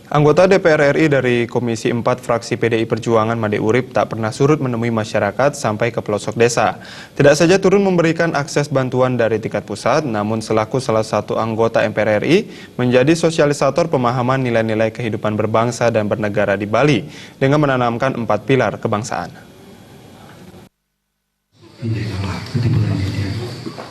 Anggota DPR RI dari Komisi 4 fraksi PDI Perjuangan Made Urip tak pernah surut menemui masyarakat sampai ke pelosok desa. Tidak saja turun memberikan akses bantuan dari tingkat pusat, namun selaku salah satu anggota MPR RI menjadi sosialisator pemahaman nilai-nilai kehidupan berbangsa dan bernegara di Bali dengan menanamkan 4 pilar kebangsaan.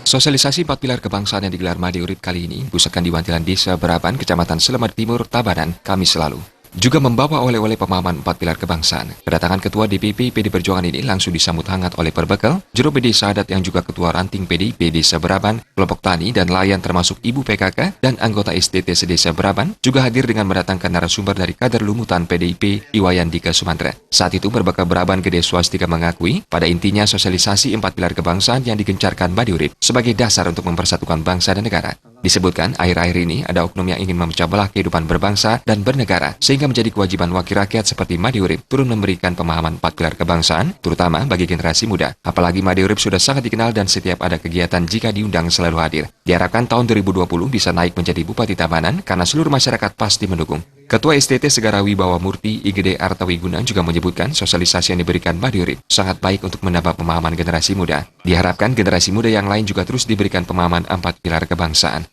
Sosialisasi 4 pilar kebangsaan yang digelar Made Urip kali ini pusatkan di Wantilan Desa Beraban, Kecamatan Selamat Timur, Tabanan, Kamis lalu. Juga membawa oleh-oleh pemahaman 4 pilar kebangsaan. Kedatangan Ketua DPP PD Perjuangan ini langsung disambut hangat oleh Perbekal, Juru PD Sadat yang juga Ketua Ranting PDIP Desa Beraban, kelompok tani dan nelayan termasuk Ibu PKK dan anggota STT Sedesa Beraban juga hadir dengan mendatangkan narasumber dari kader lumutan PDIP Iwayan Dika Sumantera. Saat itu Perbekal Beraban Gede Swastika mengakui pada intinya sosialisasi 4 pilar kebangsaan yang digencarkan Made Urip sebagai dasar untuk mempersatukan bangsa dan negara. Disebutkan akhir-akhir ini ada oknum yang ingin memecah belah kehidupan berbangsa dan bernegara sehingga menjadi kewajiban wakil rakyat seperti Made Urip turun memberikan pemahaman 4 pilar kebangsaan terutama bagi generasi muda. Apalagi Made Urip sudah sangat dikenal dan setiap ada kegiatan jika diundang selalu hadir. Diharapkan tahun 2020 bisa naik menjadi Bupati Tabanan karena seluruh masyarakat pasti mendukung. Ketua STT Segara Wibawa Murti IGD Artawiguna juga menyebutkan sosialisasi yang diberikan Made Urip sangat baik untuk menambah pemahaman generasi muda. Diharapkan generasi muda yang lain juga terus diberikan pemahaman 4 pilar kebangsaan.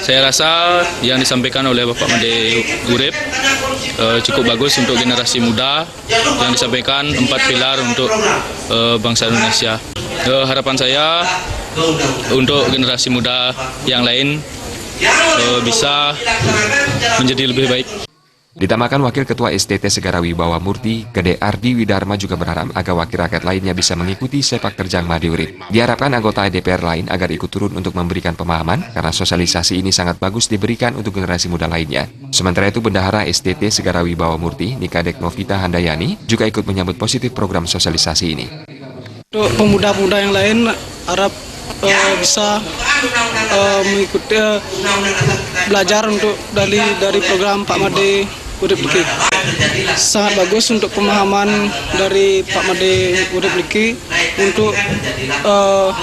Saya rasa yang disampaikan oleh Bapak Made Urip cukup bagus untuk generasi muda yang disampaikan 4 pilar untuk bangsa Indonesia. Harapan saya untuk generasi muda yang lain bisa menjadi lebih baik. Ditambahkan Wakil Ketua STT Segara Wibawa Murti, Gede Ardi Widarma juga berharap agar wakil rakyat lainnya bisa mengikuti sepak terjang Made Urip. Diharapkan anggota DPR lain agar ikut turun untuk memberikan pemahaman karena sosialisasi ini sangat bagus diberikan untuk generasi muda lainnya. Sementara itu Bendahara STT Segara Wibawa Murti, Nikadek Novita Handayani, juga ikut menyambut positif program sosialisasi ini. Untuk pemuda-pemuda yang lain, harap bisa mengikuti belajar untuk dari program Pak Made Urip Liki. Sangat bagus untuk pemahaman dari Pak Made Urip Liki untuk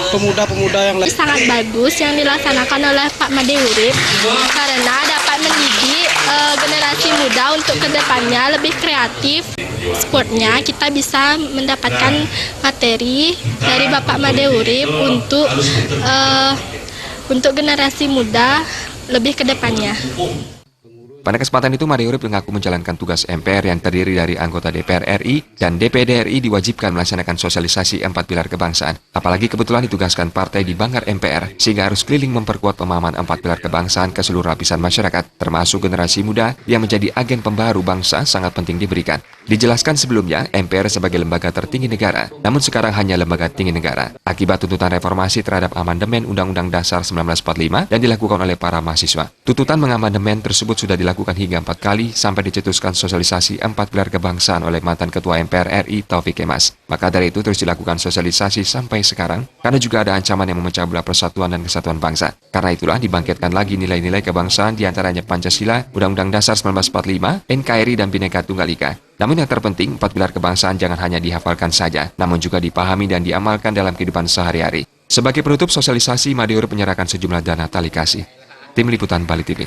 pemuda-pemuda yang lain. Sangat bagus yang dilaksanakan oleh Pak Made Urip karena dapat mendidik generasi muda untuk kedepannya lebih kreatif. Sportnya kita bisa mendapatkan materi dari Bapak Made Urip untuk generasi muda lebih ke depannya. Pada kesempatan itu Made Urip mengaku menjalankan tugas MPR yang terdiri dari anggota DPR RI dan DPD RI diwajibkan melaksanakan sosialisasi 4 pilar kebangsaan. Apalagi kebetulan ditugaskan partai di banggar MPR sehingga harus keliling memperkuat pemahaman 4 pilar kebangsaan ke seluruh lapisan masyarakat, termasuk generasi muda yang menjadi agen pembaru bangsa sangat penting diberikan. Dijelaskan sebelumnya, MPR sebagai lembaga tertinggi negara, namun sekarang hanya lembaga tinggi negara. Akibat tuntutan reformasi terhadap amandemen Undang-Undang Dasar 1945 yang dilakukan oleh para mahasiswa. Tuntutan mengamandemen tersebut sudah dilakukan hingga 4 kali sampai dicetuskan sosialisasi 4 pilar kebangsaan oleh mantan Ketua MPR RI Taufik Kemas. Maka dari itu terus dilakukan sosialisasi sampai sekarang karena juga ada ancaman yang memecah belah persatuan dan kesatuan bangsa. Karena itulah dibangkitkan lagi nilai-nilai kebangsaan diantaranya Pancasila, Undang-Undang Dasar 1945, NKRI dan Bhinneka Tunggal Ika. Namun yang terpenting 4 pilar kebangsaan jangan hanya dihafalkan saja, namun juga dipahami dan diamalkan dalam kehidupan sehari-hari. Sebagai penutup sosialisasi, Made Urip menyerahkan sejumlah dana tali kasih. Tim Liputan Bali TV.